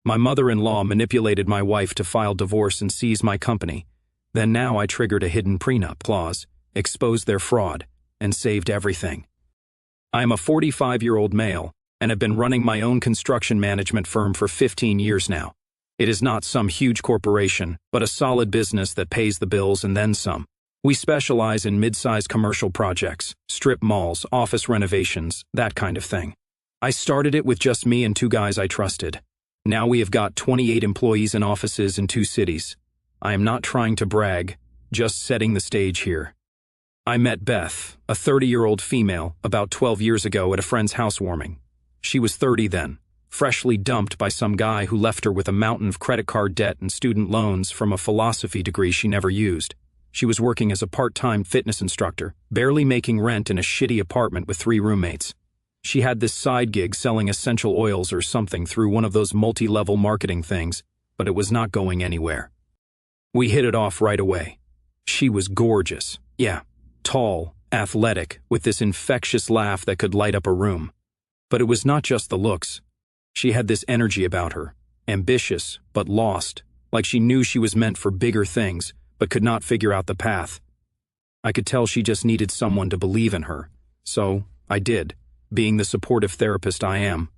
My mother-in-law manipulated my wife to file divorce and seize my company. Then now I triggered a hidden prenup clause, exposed their fraud, and saved everything. I am a 45-year-old male and have been running my own construction management firm for 15 years now. It is not some huge corporation, but a solid business that pays the bills and then some. We specialize in mid-sized commercial projects, strip malls, office renovations, that kind of thing. I started it with just me and 2 guys I trusted. Now we have got 28 employees in offices in 2 cities. I am not trying to brag, just setting the stage here. I met Beth, a 30-year-old female, about 12 years ago at a friend's housewarming. She was 30 then, freshly dumped by some guy who left her with a mountain of credit card debt and student loans from a philosophy degree she never used. She was working as a part-time fitness instructor, barely making rent in a shitty apartment with 3 roommates. She had this side gig selling essential oils or something through one of those multi-level marketing things, but it was not going anywhere. We hit it off right away. She was gorgeous. Yeah, tall, athletic, with this infectious laugh that could light up a room. But it was not just the looks. She had this energy about her, ambitious but lost, like she knew she was meant for bigger things, but could not figure out the path. I could tell she just needed someone to believe in her, so I did, being the supportive therapist I am.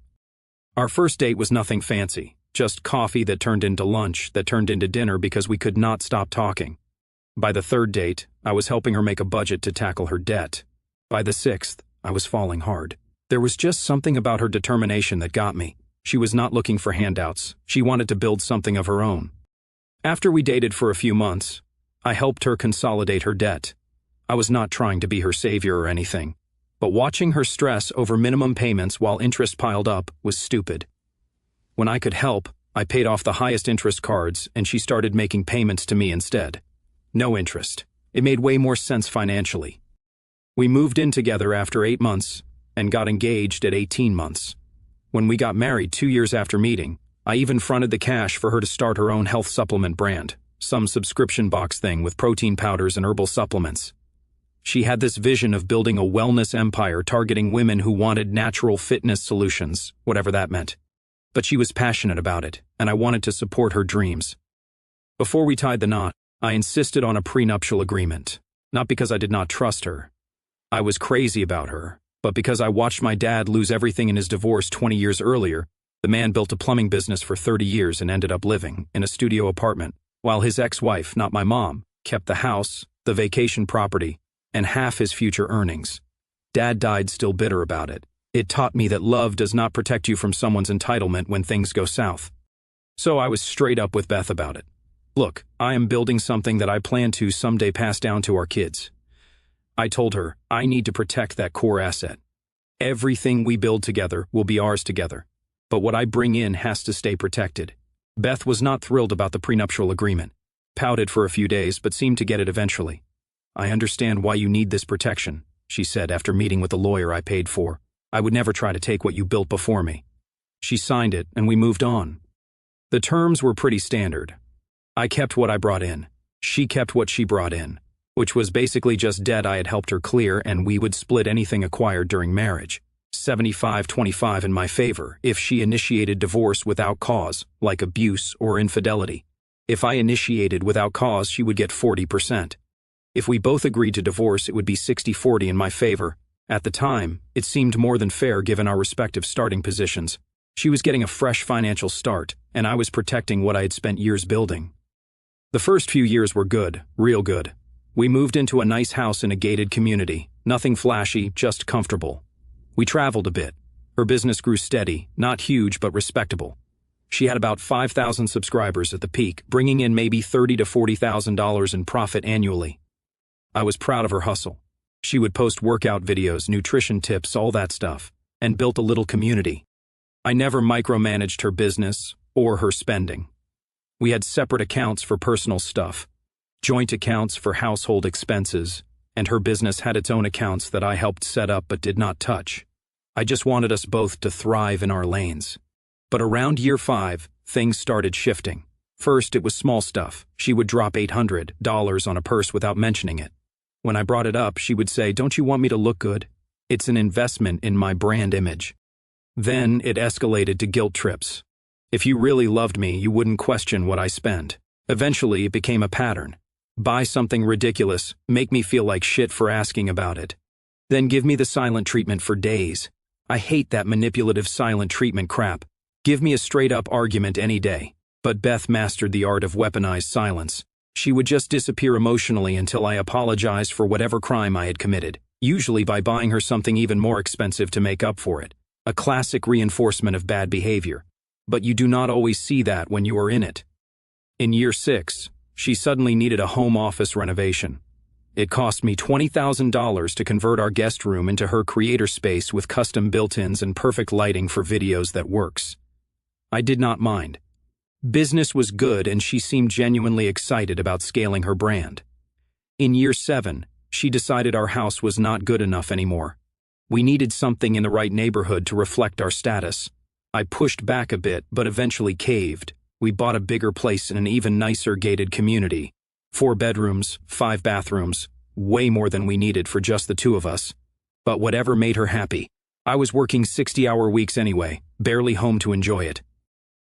Our first date was nothing fancy, just coffee that turned into lunch, that turned into dinner because we could not stop talking. By the 3rd date, I was helping her make a budget to tackle her debt. By the 6th, I was falling hard. There was just something about her determination that got me. She was not looking for handouts. She wanted to build something of her own. After we dated for a few months, I helped her consolidate her debt. I was not trying to be her savior or anything, but watching her stress over minimum payments while interest piled up was stupid. When I could help, I paid off the highest interest cards and she started making payments to me instead. No interest. It made way more sense financially. We moved in together after 8 months and got engaged at 18 months. When we got married 2 years after meeting, I even fronted the cash for her to start her own health supplement brand, some subscription box thing with protein powders and herbal supplements. She had this vision of building a wellness empire targeting women who wanted natural fitness solutions, whatever that meant. But she was passionate about it, and I wanted to support her dreams. Before we tied the knot, I insisted on a prenuptial agreement, not because I did not trust her. I was crazy about her, but because I watched my dad lose everything in his divorce 20 years earlier. The man built a plumbing business for 30 years and ended up living in a studio apartment, while his ex-wife, not my mom, kept the house, the vacation property, and half his future earnings. Dad died still bitter about it. It taught me that love does not protect you from someone's entitlement when things go south. So I was straight up with Beth about it. Look, I am building something that I plan to someday pass down to our kids. I told her, I need to protect that core asset. Everything we build together will be ours together. But what I bring in has to stay protected. Beth was not thrilled about the prenuptial agreement, pouted for a few days but seemed to get it eventually. I understand why you need this protection, she said after meeting with the lawyer I paid for. I would never try to take what you built before me. She signed it and we moved on. The terms were pretty standard. I kept what I brought in. She kept what she brought in, which was basically just debt I had helped her clear, and we would split anything acquired during marriage. 75-25 in my favor if she initiated divorce without cause, like abuse or infidelity. If I initiated without cause, she would get 40%. If we both agreed to divorce, it would be 60-40 in my favor. At the time, it seemed more than fair given our respective starting positions. She was getting a fresh financial start, and I was protecting what I had spent years building. The first few years were good, real good. We moved into a nice house in a gated community, nothing flashy, just comfortable. We traveled a bit. Her business grew steady, not huge but respectable. She had about 5,000 subscribers at the peak, bringing in maybe $30,000 to $40,000 in profit annually. I was proud of her hustle. She would post workout videos, nutrition tips, all that stuff, and built a little community. I never micromanaged her business or her spending. We had separate accounts for personal stuff, joint accounts for household expenses, and her business had its own accounts that I helped set up but did not touch. I just wanted us both to thrive in our lanes. But around year 5, things started shifting. First, it was small stuff. She would drop $800 on a purse without mentioning it. When I brought it up, she would say, "Don't you want me to look good? It's an investment in my brand image." Then it escalated to guilt trips. If you really loved me, you wouldn't question what I spent. Eventually, it became a pattern. Buy something ridiculous, make me feel like shit for asking about it. Then give me the silent treatment for days. I hate that manipulative silent treatment crap. Give me a straight-up argument any day. But Beth mastered the art of weaponized silence. She would just disappear emotionally until I apologized for whatever crime I had committed, usually by buying her something even more expensive to make up for it. A classic reinforcement of bad behavior. But you do not always see that when you are in it. In year 6, she suddenly needed a home office renovation. It cost me $20,000 to convert our guest room into her creator space with custom built-ins and perfect lighting for videos that works. I did not mind. Business was good and she seemed genuinely excited about scaling her brand. In year 7, she decided our house was not good enough anymore. We needed something in the right neighborhood to reflect our status. I pushed back a bit, but eventually caved. We bought a bigger place in an even nicer gated community. 4 bedrooms, 5 bathrooms, way more than we needed for just the 2 of us. But whatever made her happy. I was working 60-hour weeks anyway, barely home to enjoy it.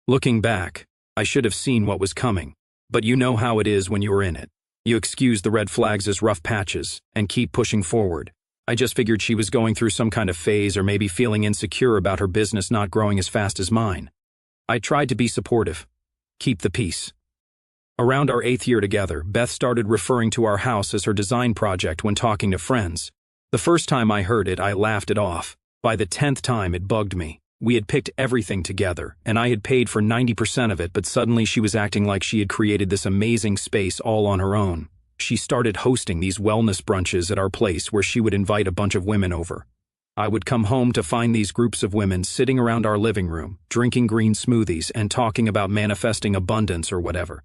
Looking back, I should have seen what was coming. But you know how it is when you are in it. You excuse the red flags as rough patches and keep pushing forward. I just figured she was going through some kind of phase or maybe feeling insecure about her business not growing as fast as mine. I tried to be supportive. Keep the peace. Around our 8th year together, Beth started referring to our house as her design project when talking to friends. The first time I heard it, I laughed it off. By the 10th time, it bugged me. We had picked everything together, and I had paid for 90% of it, but suddenly she was acting like she had created this amazing space all on her own. She started hosting these wellness brunches at our place where she would invite a bunch of women over. I would come home to find these groups of women sitting around our living room, drinking green smoothies and talking about manifesting abundance or whatever.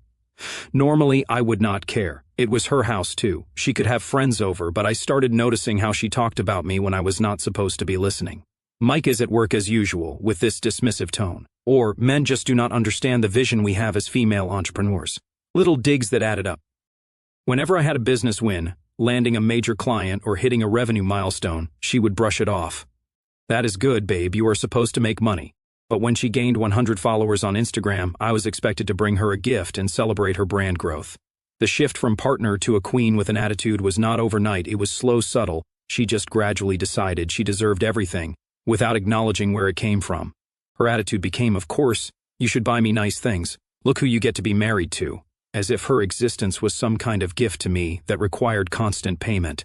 Normally, I would not care. It was her house too. She could have friends over, but I started noticing how she talked about me when I was not supposed to be listening. Mike is at work as usual with this dismissive tone. Or men just do not understand the vision we have as female entrepreneurs. Little digs that added up. Whenever I had a business win, landing a major client or hitting a revenue milestone, she would brush it off. That is good, babe, you are supposed to make money. But when she gained 100 followers on Instagram, I was expected to bring her a gift and celebrate her brand growth. The shift from partner to a queen with an attitude was not overnight, it was slow, subtle. She just gradually decided she deserved everything, without acknowledging where it came from. Her attitude became, of course, you should buy me nice things. Look who you get to be married to. As if her existence was some kind of gift to me that required constant payment.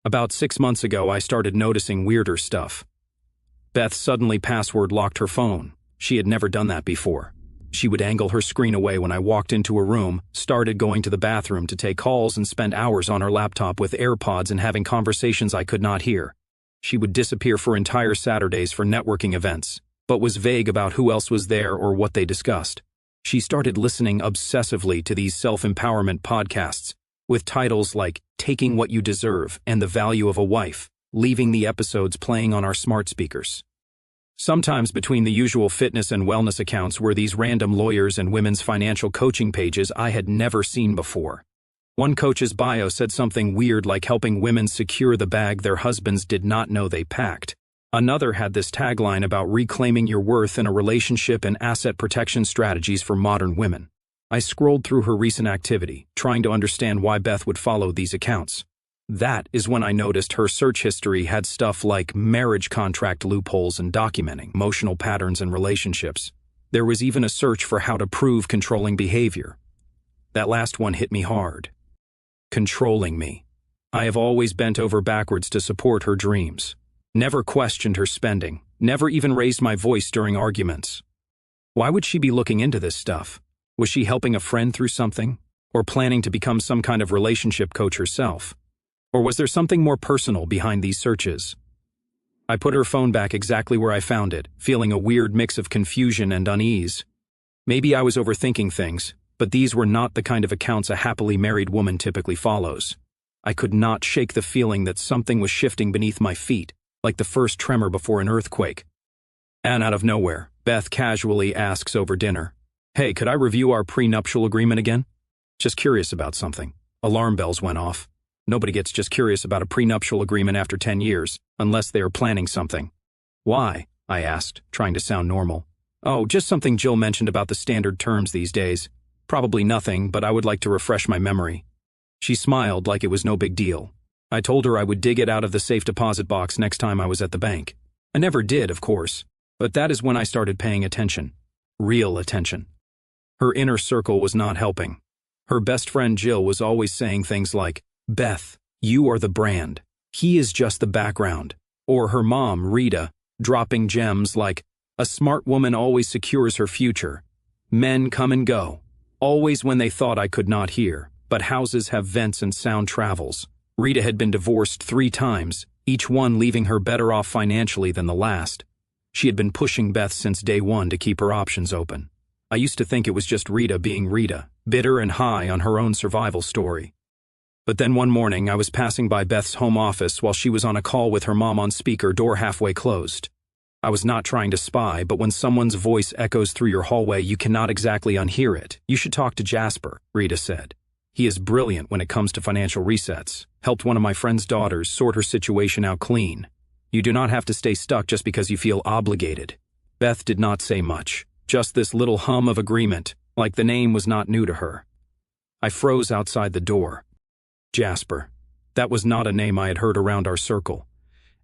About 6 months ago, I started noticing weirder stuff. Beth suddenly password locked her phone. She had never done that before. She would angle her screen away when I walked into a room, started going to the bathroom to take calls, and spent hours on her laptop with AirPods and having conversations I could not hear. She would disappear for entire Saturdays for networking events, but was vague about who else was there or what they discussed. She started listening obsessively to these self-empowerment podcasts, with titles like Taking What You Deserve and The Value of a Wife, leaving the episodes playing on our smart speakers. Sometimes between the usual fitness and wellness accounts were these random lawyers and women's financial coaching pages I had never seen before. One coach's bio said something weird like helping women secure the bag their husbands did not know they packed. Another had this tagline about reclaiming your worth in a relationship and asset protection strategies for modern women. I scrolled through her recent activity, trying to understand why Beth would follow these accounts. That is when I noticed her search history had stuff like marriage contract loopholes and documenting emotional patterns in relationships. There was even a search for how to prove controlling behavior. That last one hit me hard. Controlling me. I have always bent over backwards to support her dreams. Never questioned her spending, never even raised my voice during arguments. Why would she be looking into this stuff? Was she helping a friend through something? Or planning to become some kind of relationship coach herself? Or was there something more personal behind these searches? I put her phone back exactly where I found it, feeling a weird mix of confusion and unease. Maybe I was overthinking things, but these were not the kind of accounts a happily married woman typically follows. I could not shake the feeling that something was shifting beneath my feet, like the first tremor before an earthquake. And out of nowhere, Beth casually asks over dinner, "Hey, could I review our prenuptial agreement again? Just curious about something." Alarm bells went off. Nobody gets just curious about a prenuptial agreement after 10 years, unless they are planning something. "Why?" I asked, trying to sound normal. Oh, just something Jill mentioned about the standard terms these days. Probably nothing, but I would like to refresh my memory. She smiled like it was no big deal. I told her I would dig it out of the safe deposit box next time I was at the bank. I never did, of course, but that is when I started paying attention. Real attention. Her inner circle was not helping. Her best friend Jill was always saying things like, "Beth, you are the brand. He is just the background." Or her mom, Rita, dropping gems like, "A smart woman always secures her future. Men come and go. Always when they thought I could not hear, but houses have vents and sound travels." Rita had been divorced 3 times, each one leaving her better off financially than the last. She had been pushing Beth since day one to keep her options open. I used to think it was just Rita being Rita, bitter and high on her own survival story. But then one morning I was passing by Beth's home office while she was on a call with her mom on speaker, door halfway closed. I was not trying to spy, but when someone's voice echoes through your hallway, you cannot exactly unhear it. "You should talk to Jasper," Rita said. "He is brilliant when it comes to financial resets. Helped one of my friend's daughters sort her situation out clean. You do not have to stay stuck just because you feel obligated." Beth did not say much, just this little hum of agreement, like the name was not new to her. I froze outside the door. Jasper. That was not a name I had heard around our circle.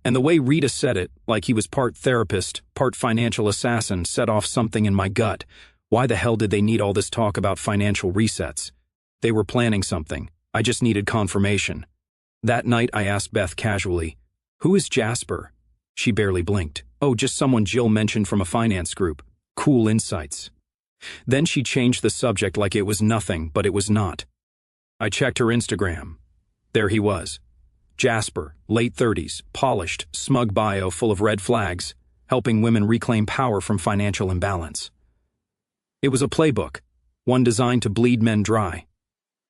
And the way Rita said it, like he was part therapist, part financial assassin, set off something in my gut. Why the hell did they need all this talk about financial resets? They were planning something. I just needed confirmation. That night I asked Beth casually, "Who is Jasper?" She barely blinked. "Oh, just someone Jill mentioned from a finance group. Cool insights." Then she changed the subject like it was nothing, but it was not. I checked her Instagram. There he was. Jasper, late 30s, polished, smug bio full of red flags, helping women reclaim power from financial imbalance. It was a playbook, one designed to bleed men dry.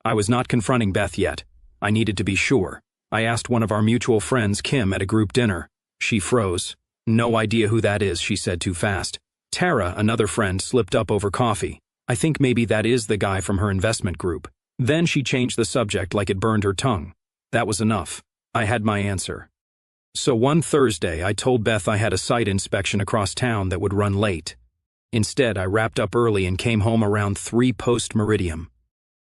I was not confronting Beth yet. I needed to be sure. I asked one of our mutual friends, Kim, at a group dinner. She froze. "No idea who that is," she said too fast. Tara, another friend, slipped up over coffee. "I think maybe that is the guy from her investment group." Then she changed the subject like it burned her tongue. That was enough. I had my answer. So one Thursday, I told Beth I had a site inspection across town that would run late. Instead, I wrapped up early and came home around 3 post-meridium.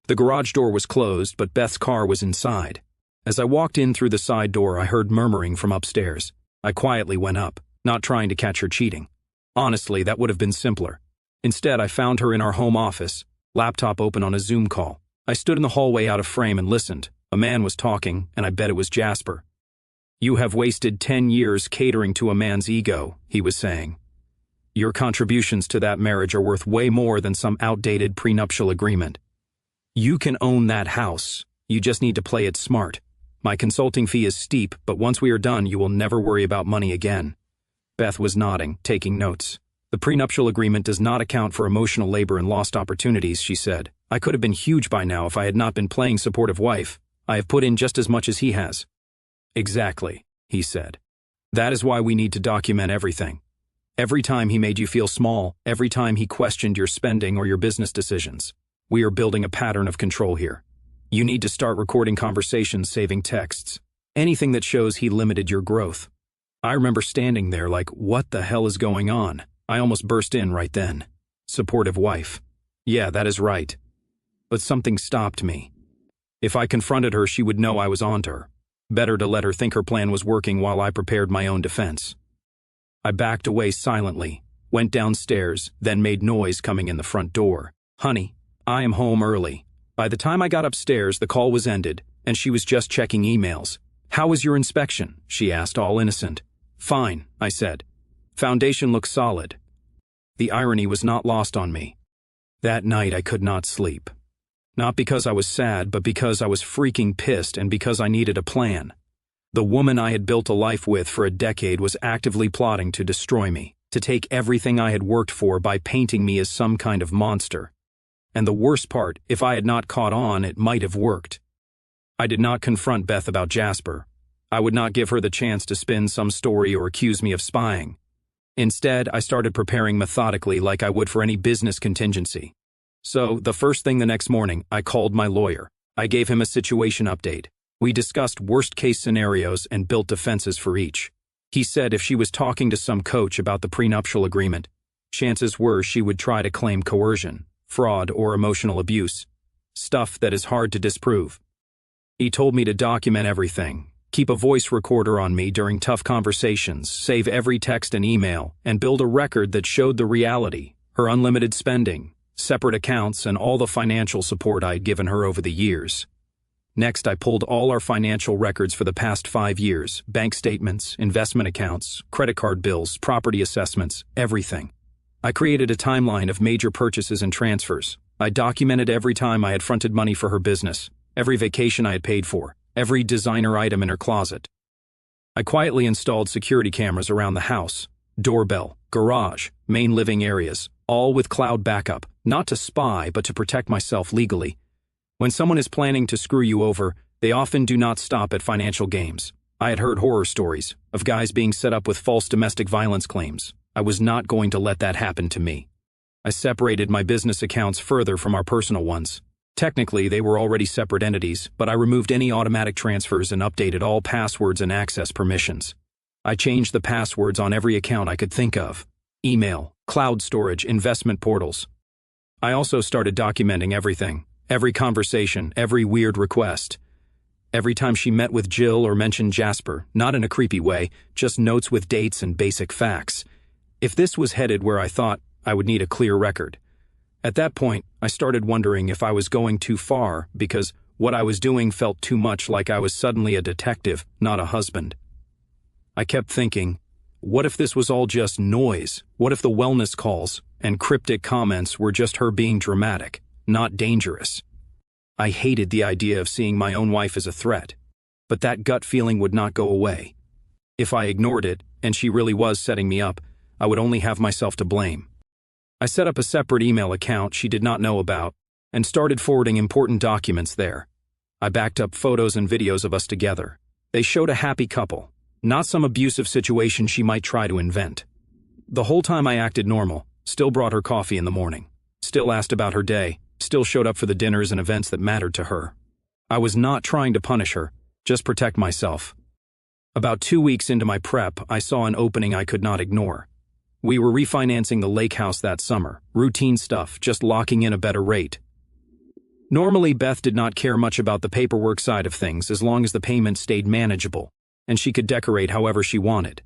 The garage door was closed, but Beth's car was inside. As I walked in through the side door, I heard murmuring from upstairs. I quietly went up, not trying to catch her cheating. Honestly, that would have been simpler. Instead, I found her in our home office, laptop open on a Zoom call. I stood in the hallway out of frame and listened. A man was talking, and I bet it was Jasper. "You have wasted 10 years catering to a man's ego," he was saying. "Your contributions to that marriage are worth way more than some outdated prenuptial agreement. You can own that house. You just need to play it smart. My consulting fee is steep, but once we are done, you will never worry about money again." Beth was nodding, taking notes. "The prenuptial agreement does not account for emotional labor and lost opportunities," she said. "I could have been huge by now if I had not been playing supportive wife. I have put in just as much as he has." "Exactly," he said. "That is why we need to document everything. Every time he made you feel small, every time he questioned your spending or your business decisions. We are building a pattern of control here. You need to start recording conversations, saving texts. Anything that shows he limited your growth." I remember standing there like, what the hell is going on? I almost burst in right then. Supportive wife. Yeah, that is right. But something stopped me. If I confronted her, she would know I was onto her. Better to let her think her plan was working while I prepared my own defense. I backed away silently, went downstairs, then made noise coming in the front door. "Honey, I am home early." By the time I got upstairs, the call was ended, and she was just checking emails. "How was your inspection?" she asked, all innocent. "Fine," I said. "Foundation looks solid." The irony was not lost on me. That night I could not sleep. Not because I was sad, but because I was freaking pissed and because I needed a plan. The woman I had built a life with for a decade was actively plotting to destroy me, to take everything I had worked for by painting me as some kind of monster. And the worst part, if I had not caught on, it might have worked. I did not confront Beth about Jasper. I would not give her the chance to spin some story or accuse me of spying. Instead, I started preparing methodically like I would for any business contingency. So, the first thing the next morning, I called my lawyer. I gave him a situation update. We discussed worst-case scenarios and built defenses for each. He said if she was talking to some coach about the prenuptial agreement, chances were she would try to claim coercion, fraud, or emotional abuse. Stuff that is hard to disprove. He told me to document everything, keep a voice recorder on me during tough conversations, save every text and email, and build a record that showed the reality, her unlimited spending, separate accounts, and all the financial support I'd given her over the years. Next, I pulled all our financial records for the past 5 years, bank statements, investment accounts, credit card bills, property assessments, everything. I created a timeline of major purchases and transfers. I documented every time I had fronted money for her business, every vacation I had paid for, every designer item in her closet. I quietly installed security cameras around the house, doorbell, garage, main living areas, all with cloud backup, not to spy but to protect myself legally. When someone is planning to screw you over, they often do not stop at financial games. I had heard horror stories of guys being set up with false domestic violence claims. I was not going to let that happen to me. I separated my business accounts further from our personal ones. Technically, they were already separate entities, but I removed any automatic transfers and updated all passwords and access permissions. I changed the passwords on every account I could think of: email, cloud storage, investment portals. I also started documenting everything. Every conversation, every weird request. Every time she met with Jill or mentioned Jasper, not in a creepy way, just notes with dates and basic facts. If this was headed where I thought, I would need a clear record. At that point, I started wondering if I was going too far because what I was doing felt too much like I was suddenly a detective, not a husband. I kept thinking, what if this was all just noise? What if the wellness calls and cryptic comments were just her being dramatic, not dangerous? I hated the idea of seeing my own wife as a threat, but that gut feeling would not go away. If I ignored it, and she really was setting me up, I would only have myself to blame. I set up a separate email account she did not know about, and started forwarding important documents there. I backed up photos and videos of us together. They showed a happy couple, not some abusive situation she might try to invent. The whole time I acted normal, still brought her coffee in the morning, still asked about her day, still showed up for the dinners and events that mattered to her. I was not trying to punish her, just protect myself. About 2 weeks into my prep, I saw an opening I could not ignore. We were refinancing the lake house that summer, routine stuff, just locking in a better rate. Normally, Beth did not care much about the paperwork side of things as long as the payment stayed manageable, and she could decorate however she wanted.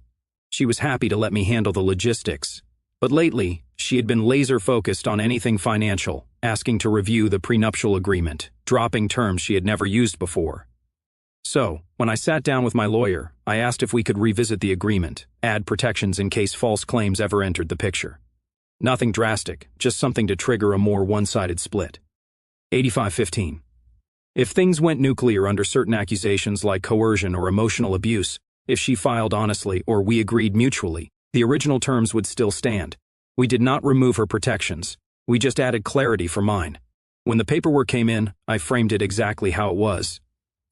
She was happy to let me handle the logistics. But lately, she had been laser-focused on anything financial, asking to review the prenuptial agreement, dropping terms she had never used before. So, when I sat down with my lawyer, I asked if we could revisit the agreement, add protections in case false claims ever entered the picture. Nothing drastic, just something to trigger a more one-sided split. 85-15. If things went nuclear under certain accusations like coercion or emotional abuse, if she filed honestly or we agreed mutually, the original terms would still stand. We did not remove her protections. We just added clarity for mine. When the paperwork came in, I framed it exactly how it was.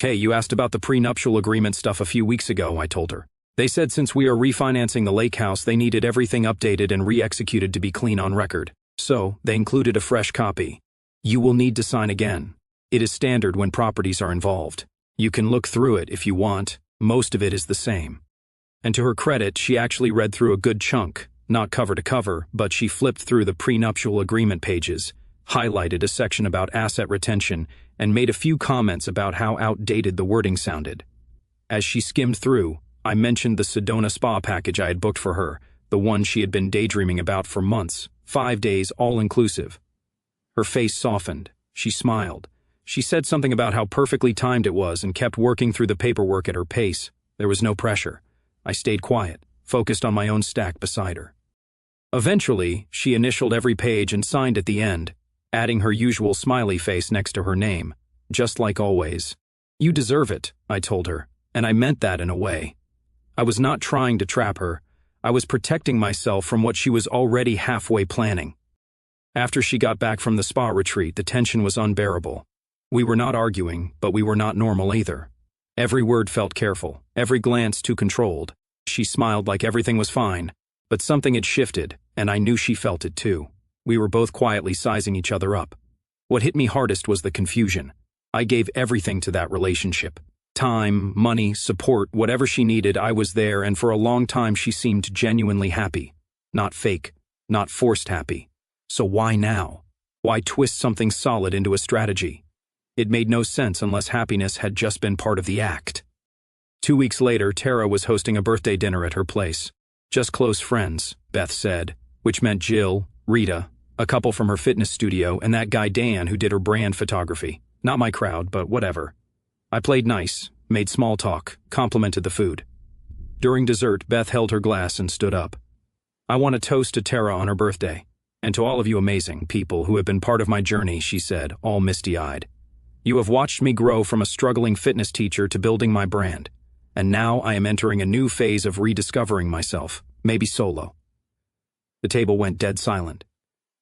"Hey, you asked about the prenuptial agreement stuff a few weeks ago," I told her. "They said since we are refinancing the lake house, they needed everything updated and re-executed to be clean on record. So, they included a fresh copy. You will need to sign again. It is standard when properties are involved. You can look through it if you want. Most of it is the same." And to her credit, she actually read through a good chunk, not cover to cover, but she flipped through the prenuptial agreement pages, highlighted a section about asset retention, and made a few comments about how outdated the wording sounded. As she skimmed through, I mentioned the Sedona spa package I had booked for her, the one she had been daydreaming about for months, 5 days all-inclusive. Her face softened. She smiled. She said something about how perfectly timed it was and kept working through the paperwork at her pace. There was no pressure. I stayed quiet, focused on my own stack beside her. Eventually, she initialed every page and signed at the end, adding her usual smiley face next to her name, just like always. "You deserve it," I told her, and I meant that in a way. I was not trying to trap her. I was protecting myself from what she was already halfway planning. After she got back from the spa retreat, the tension was unbearable. We were not arguing, but we were not normal either. Every word felt careful, every glance too controlled. She smiled like everything was fine, but something had shifted, and I knew she felt it too. We were both quietly sizing each other up. What hit me hardest was the confusion. I gave everything to that relationship. Time, money, support, whatever she needed, I was there, and for a long time she seemed genuinely happy. Not fake. not forced happy. So why now? Why twist something solid into a strategy? It made no sense unless happiness had just been part of the act. 2 weeks later, Tara was hosting a birthday dinner at her place. Just close friends, Beth said, which meant Jill, Rita, a couple from her fitness studio, and that guy Dan who did her brand photography. Not my crowd, but whatever. I played nice, made small talk, complimented the food. During dessert, Beth held her glass and stood up. I want to toast to Tara on her birthday, and to all of you amazing people who have been part of my journey, she said, all misty-eyed. You have watched me grow from a struggling fitness teacher to building my brand, and now I am entering a new phase of rediscovering myself, maybe solo. The table went dead silent.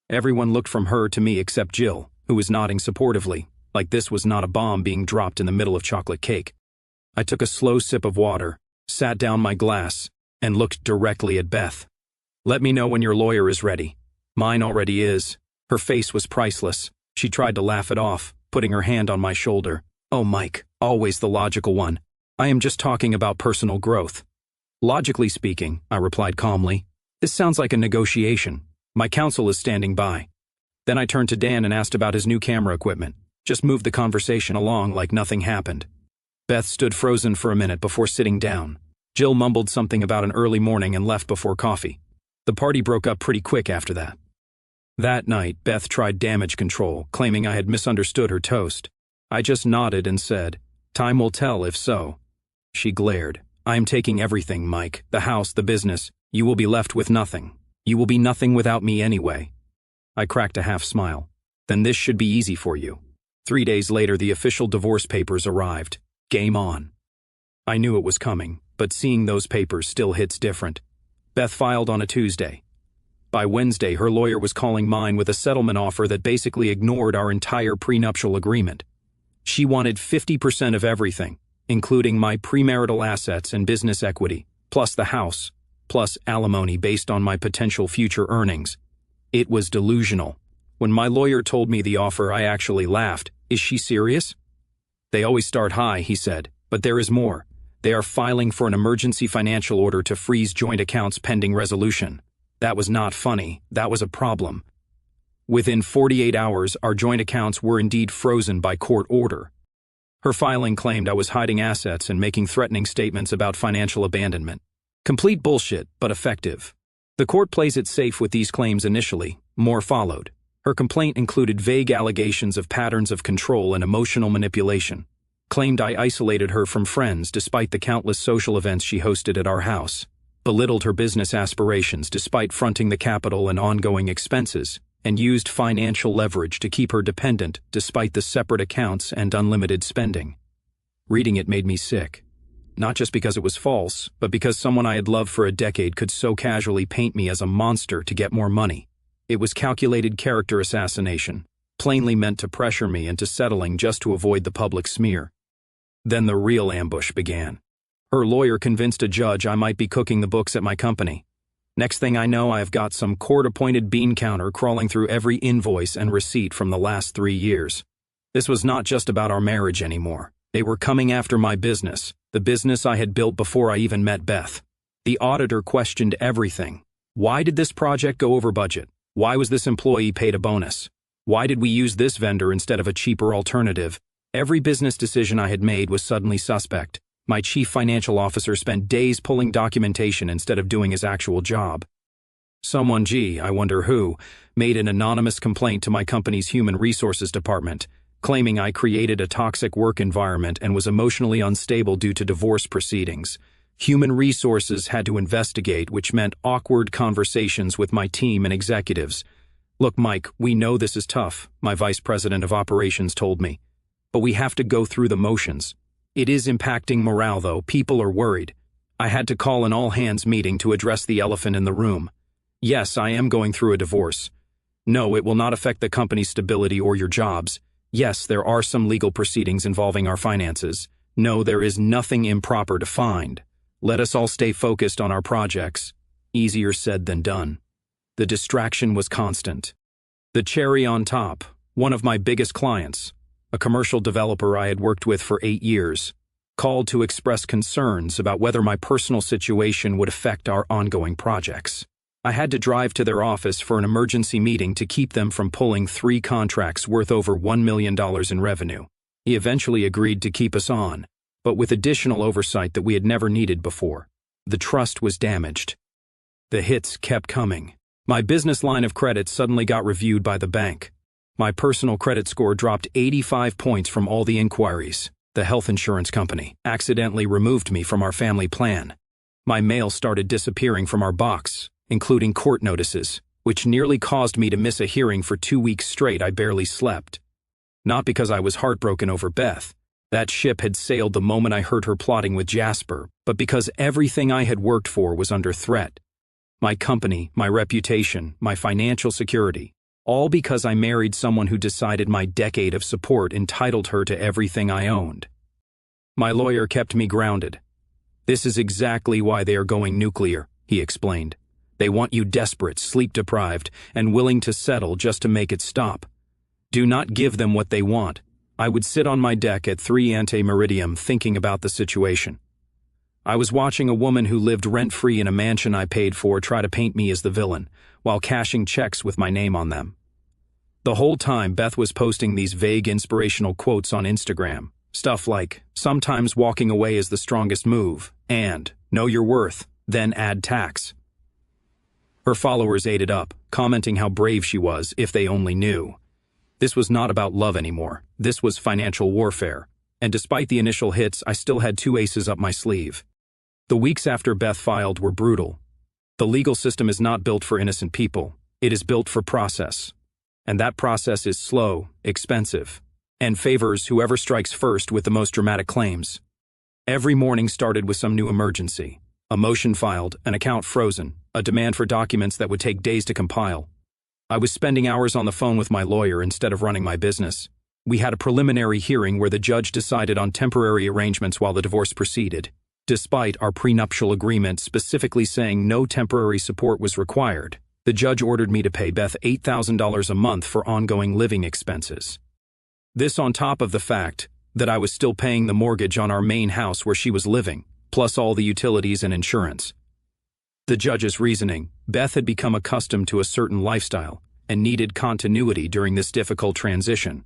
Everyone looked from her to me except Jill, who was nodding supportively, like this was not a bomb being dropped in the middle of chocolate cake. I took a slow sip of water, sat down my glass, and looked directly at Beth. Let me know when your lawyer is ready. Mine already is. Her face was priceless. She tried to laugh it off, putting her hand on my shoulder. Oh, Mike, always the logical one. I am just talking about personal growth. Logically speaking, I replied calmly, this sounds like a negotiation. My counsel is standing by. Then I turned to Dan and asked about his new camera equipment. Just moved the conversation along like nothing happened. Beth stood frozen for a minute before sitting down. Jill mumbled something about an early morning and left before coffee. The party broke up pretty quick after that. That night, Beth tried damage control, claiming I had misunderstood her toast. I just nodded and said, time will tell if so. She glared. I am taking everything, Mike, the house, the business. You will be left with nothing. You will be nothing without me anyway. I cracked a half smile. Then this should be easy for you. 3 days later, the official divorce papers arrived. Game on. I knew it was coming, but seeing those papers still hits different. Beth filed on a Tuesday. By Wednesday, her lawyer was calling mine with a settlement offer that basically ignored our entire prenuptial agreement. She wanted 50% of everything, including my premarital assets and business equity, plus the house, plus alimony based on my potential future earnings. It was delusional. When my lawyer told me the offer, I actually laughed. Is she serious? They always start high, he said, but there is more. They are filing for an emergency financial order to freeze joint accounts pending resolution. That was not funny. That was a problem. Within 48 hours, our joint accounts were indeed frozen by court order. Her filing claimed I was hiding assets and making threatening statements about financial abandonment. Complete bullshit, but effective. The court plays it safe with these claims initially. More followed. Her complaint included vague allegations of patterns of control and emotional manipulation. Claimed I isolated her from friends despite the countless social events she hosted at our house. Belittled her business aspirations despite fronting the capital and ongoing expenses, and used financial leverage to keep her dependent despite the separate accounts and unlimited spending. Reading it made me sick. Not just because it was false, but because someone I had loved for a decade could so casually paint me as a monster to get more money. It was calculated character assassination, plainly meant to pressure me into settling just to avoid the public smear. Then the real ambush began. Her lawyer convinced a judge I might be cooking the books at my company. Next thing I know, I've got some court-appointed bean counter crawling through every invoice and receipt from the last 3 years. This was not just about our marriage anymore. They were coming after my business, the business I had built before I even met Beth. The auditor questioned everything. Why did this project go over budget? Why was this employee paid a bonus? Why did we use this vendor instead of a cheaper alternative? Every business decision I had made was suddenly suspect. My chief financial officer spent days pulling documentation instead of doing his actual job. Someone, I wonder who, made an anonymous complaint to my company's human resources department, claiming I created a toxic work environment and was emotionally unstable due to divorce proceedings. Human resources had to investigate, which meant awkward conversations with my team and executives. Look, Mike, we know this is tough, my vice president of operations told me. But we have to go through the motions. It is impacting morale, though. People are worried. I had to call an all-hands meeting to address the elephant in the room. Yes, I am going through a divorce. No, it will not affect the company's stability or your jobs. Yes, there are some legal proceedings involving our finances. No, there is nothing improper to find. Let us all stay focused on our projects. Easier said than done. The distraction was constant. The cherry on top, one of my biggest clients, a commercial developer I had worked with for 8 years, called to express concerns about whether my personal situation would affect our ongoing projects. I had to drive to their office for an emergency meeting to keep them from pulling 3 contracts worth over $1 million in revenue. He eventually agreed to keep us on, but with additional oversight that we had never needed before. The trust was damaged. The hits kept coming. My business line of credit suddenly got reviewed by the bank. My personal credit score dropped 85 points from all the inquiries. The health insurance company accidentally removed me from our family plan. My mail started disappearing from our box, including court notices, which nearly caused me to miss a hearing for 2 weeks straight. I barely slept. Not because I was heartbroken over Beth. That ship had sailed the moment I heard her plotting with Jasper, but because everything I had worked for was under threat. My company, my reputation, my financial security, all because I married someone who decided my decade of support entitled her to everything I owned. My lawyer kept me grounded. "This is exactly why they are going nuclear," he explained. "They want you desperate, sleep-deprived, and willing to settle just to make it stop. Do not give them what they want." I would sit on my deck at 3 ante Meridium thinking about the situation. I was watching a woman who lived rent-free in a mansion I paid for try to paint me as the villain, while cashing checks with my name on them. The whole time Beth was posting these vague inspirational quotes on Instagram. Stuff like, "Sometimes walking away is the strongest move," and "Know your worth, then add tax." Her followers ate it up, commenting how brave she was if they only knew. This was not about love anymore. This was financial warfare. And despite the initial hits, I still had 2 aces up my sleeve. The weeks after Beth filed were brutal. The legal system is not built for innocent people. It is built for process. And that process is slow, expensive, and favors whoever strikes first with the most dramatic claims. Every morning started with some new emergency. A motion filed, an account frozen, a demand for documents that would take days to compile. I was spending hours on the phone with my lawyer instead of running my business. We had a preliminary hearing where the judge decided on temporary arrangements while the divorce proceeded, despite our prenuptial agreement specifically saying no temporary support was required. The judge ordered me to pay Beth $8,000 a month for ongoing living expenses. This on top of the fact that I was still paying the mortgage on our main house where she was living, plus all the utilities and insurance. The judge's reasoning: Beth had become accustomed to a certain lifestyle and needed continuity during this difficult transition.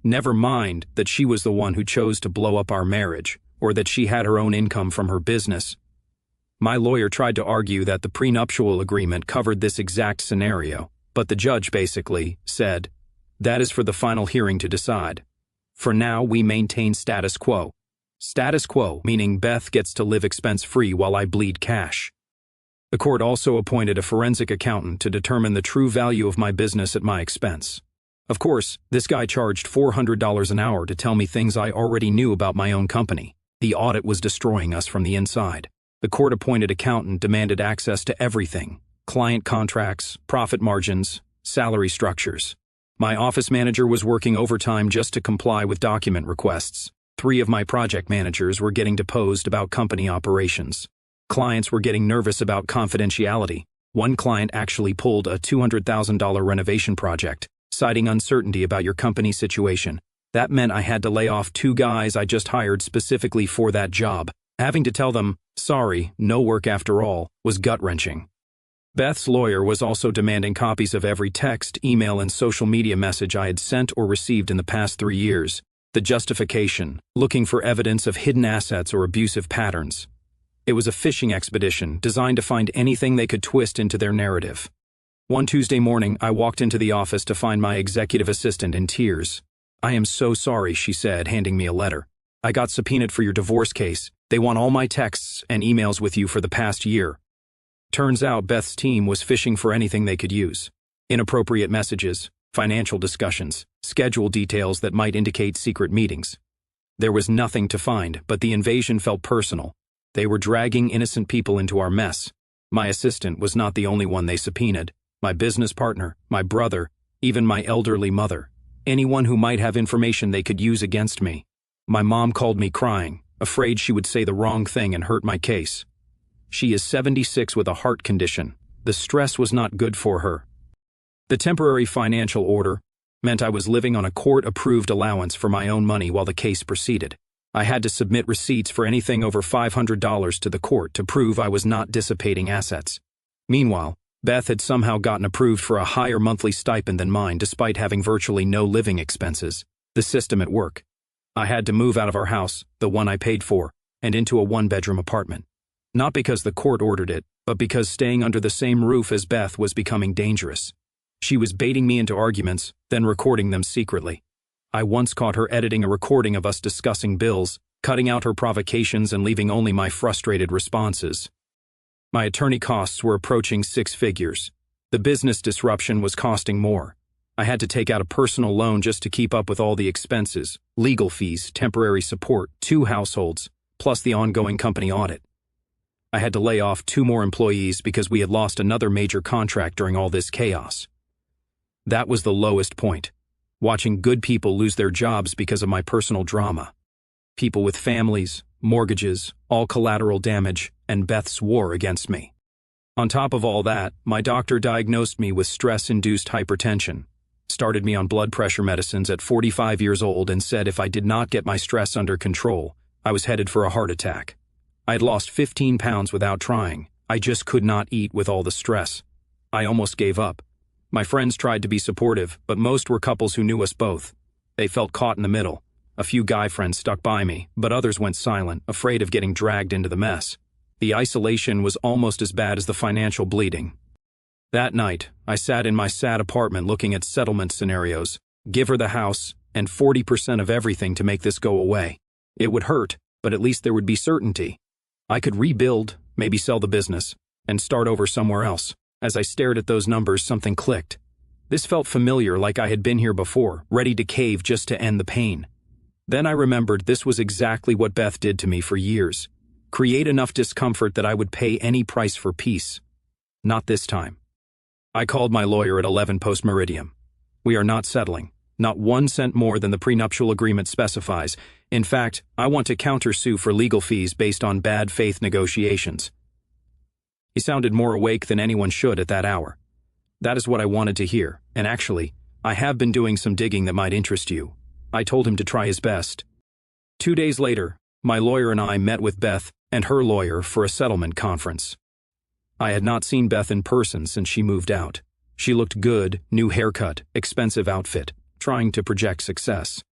Never mind that she was the one who chose to blow up our marriage, or that she had her own income from her business. My lawyer tried to argue that the prenuptial agreement covered this exact scenario, but the judge basically said, "That is for the final hearing to decide. For now, we maintain status quo." Status quo meaning Beth gets to live expense-free while I bleed cash. The court also appointed a forensic accountant to determine the true value of my business at my expense. Of course, this guy charged $400 an hour to tell me things I already knew about my own company. The audit was destroying us from the inside. The court-appointed accountant demanded access to everything: client contracts, profit margins, salary structures. My office manager was working overtime just to comply with document requests. 3 of my project managers were getting deposed about company operations. Clients were getting nervous about confidentiality. One client actually pulled a $200,000 renovation project, citing uncertainty about your company situation. That meant I had to lay off 2 guys I just hired specifically for that job. Having to tell them, "Sorry, no work after all," was gut-wrenching. Beth's lawyer was also demanding copies of every text, email, and social media message I had sent or received in the past 3 years. The justification: looking for evidence of hidden assets or abusive patterns. It was a fishing expedition designed to find anything they could twist into their narrative. One Tuesday morning, I walked into the office to find my executive assistant in tears. "I am so sorry," she said, handing me a letter. "I got subpoenaed for your divorce case. They want all my texts and emails with you for the past year." Turns out Beth's team was fishing for anything they could use. Inappropriate messages, financial discussions, schedule details that might indicate secret meetings. There was nothing to find, but the invasion felt personal. They were dragging innocent people into our mess. My assistant was not the only one they subpoenaed. My business partner, my brother, even my elderly mother. Anyone who might have information they could use against me. My mom called me crying, afraid she would say the wrong thing and hurt my case. She is 76 with a heart condition. The stress was not good for her. The temporary financial order meant I was living on a court-approved allowance for my own money while the case proceeded. I had to submit receipts for anything over $500 to the court to prove I was not dissipating assets. Meanwhile, Beth had somehow gotten approved for a higher monthly stipend than mine despite having virtually no living expenses. The system at work. I had to move out of our house, the one I paid for, and into a one-bedroom apartment. Not because the court ordered it, but because staying under the same roof as Beth was becoming dangerous. She was baiting me into arguments, then recording them secretly. I once caught her editing a recording of us discussing bills, cutting out her provocations and leaving only my frustrated responses. My attorney costs were approaching 6 figures. The business disruption was costing more. I had to take out a personal loan just to keep up with all the expenses, legal fees, temporary support, 2 households, plus the ongoing company audit. I had to lay off 2 more employees because we had lost another major contract during all this chaos. That was the lowest point, watching good people lose their jobs because of my personal drama. People with families, mortgages, all collateral damage, and Beth's war against me. On top of all that, my doctor diagnosed me with stress-induced hypertension, started me on blood pressure medicines at 45 years old and said if I did not get my stress under control, I was headed for a heart attack. I had lost 15 pounds without trying. I just could not eat with all the stress. I almost gave up. My friends tried to be supportive, but most were couples who knew us both. They felt caught in the middle. A few guy friends stuck by me, but others went silent, afraid of getting dragged into the mess. The isolation was almost as bad as the financial bleeding. That night, I sat in my sad apartment looking at settlement scenarios, give her the house, and 40% of everything to make this go away. It would hurt, but at least there would be certainty. I could rebuild, maybe sell the business, and start over somewhere else. As I stared at those numbers, something clicked. This felt familiar, like I had been here before, ready to cave just to end the pain. Then I remembered this was exactly what Beth did to me for years. Create enough discomfort that I would pay any price for peace. Not this time. I called my lawyer at 11 post-meridium. We are not settling. Not 1 cent more than the prenuptial agreement specifies. In fact, I want to countersue for legal fees based on bad faith negotiations. He sounded more awake than anyone should at that hour. That is what I wanted to hear, and actually, I have been doing some digging that might interest you. I told him to try his best. 2 days later, my lawyer and I met with Beth and her lawyer for a settlement conference. I had not seen Beth in person since she moved out. She looked good, new haircut, expensive outfit, trying to project success.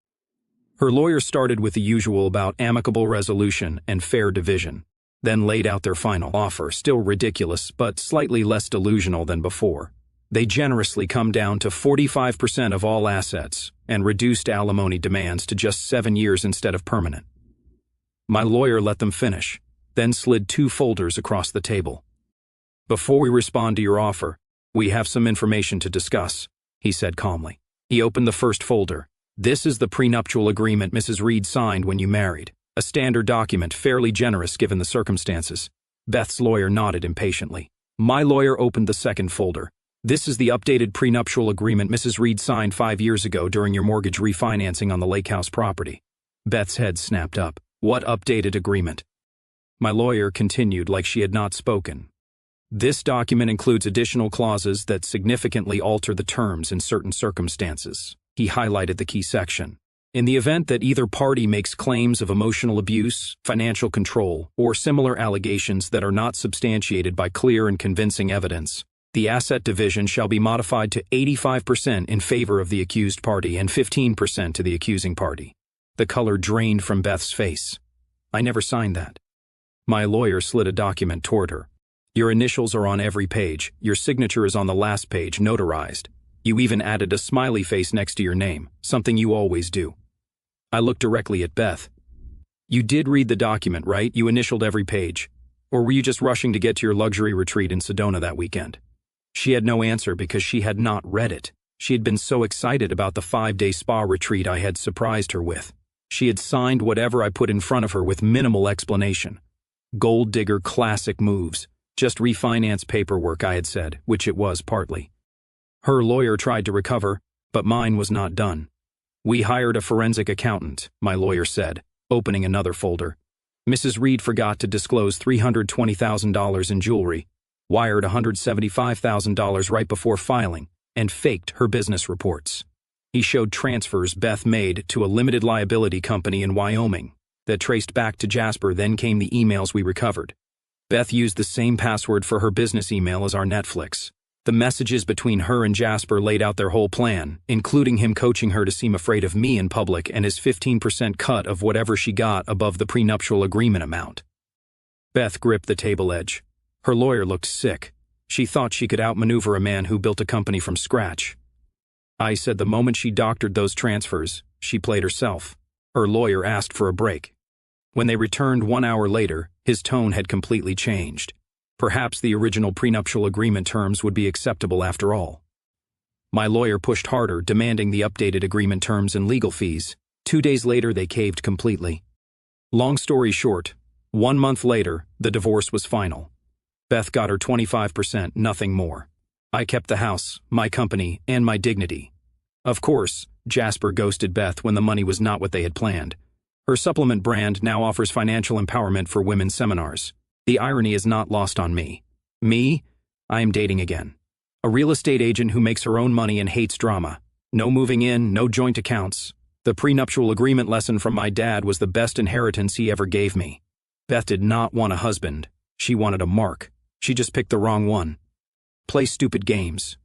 Her lawyer started with the usual about amicable resolution and fair division, then laid out their final offer, still ridiculous but slightly less delusional than before. They generously come down to 45% of all assets and reduced alimony demands to just 7 years instead of permanent. My lawyer let them finish, then slid 2 folders across the table. Before we respond to your offer, we have some information to discuss, he said calmly. He opened the first folder. This is the prenuptial agreement Mrs. Reed signed when you married. A standard document, fairly generous given the circumstances. Beth's lawyer nodded impatiently. My lawyer opened the second folder. This is the updated prenuptial agreement Mrs. Reed signed 5 years ago during your mortgage refinancing on the lake house property. Beth's head snapped up. What updated agreement? My lawyer continued like she had not spoken. This document includes additional clauses that significantly alter the terms in certain circumstances. He highlighted the key section. In the event that either party makes claims of emotional abuse, financial control, or similar allegations that are not substantiated by clear and convincing evidence, the asset division shall be modified to 85% in favor of the accused party and 15% to the accusing party. The color drained from Beth's face. I never signed that. My lawyer slid a document toward her. Your initials are on every page. Your signature is on the last page, notarized. You even added a smiley face next to your name, something you always do. I looked directly at Beth. You did read the document, right? You initialed every page. Or were you just rushing to get to your luxury retreat in Sedona that weekend? She had no answer because she had not read it. She had been so excited about the 5-day spa retreat I had surprised her with. She had signed whatever I put in front of her with minimal explanation. Gold digger classic moves. Just refinance paperwork, I had said, which it was partly. Her lawyer tried to recover, but mine was not done. We hired a forensic accountant, my lawyer said, opening another folder. Mrs. Reed forgot to disclose $320,000 in jewelry, wired $175,000 right before filing, and faked her business reports. He showed transfers Beth made to a limited liability company in Wyoming that traced back to Jasper. Then came the emails we recovered. Beth used the same password for her business email as our Netflix. The messages between her and Jasper laid out their whole plan, including him coaching her to seem afraid of me in public and his 15% cut of whatever she got above the prenuptial agreement amount. Beth gripped the table edge. Her lawyer looked sick. She thought she could outmaneuver a man who built a company from scratch. I said the moment she doctored those transfers, she played herself. Her lawyer asked for a break. When they returned 1 hour later, his tone had completely changed. Perhaps the original prenuptial agreement terms would be acceptable after all. My lawyer pushed harder, demanding the updated agreement terms and legal fees. 2 days later, they caved completely. Long story short, 1 month later, the divorce was final. Beth got her 25%, nothing more. I kept the house, my company, and my dignity. Of course, Jasper ghosted Beth when the money was not what they had planned. Her supplement brand now offers financial empowerment for women's seminars. The irony is not lost on me. Me? I am dating again. A real estate agent who makes her own money and hates drama. No moving in, no joint accounts. The prenuptial agreement lesson from my dad was the best inheritance he ever gave me. Beth did not want a husband. She wanted a mark. She just picked the wrong one. Play stupid games.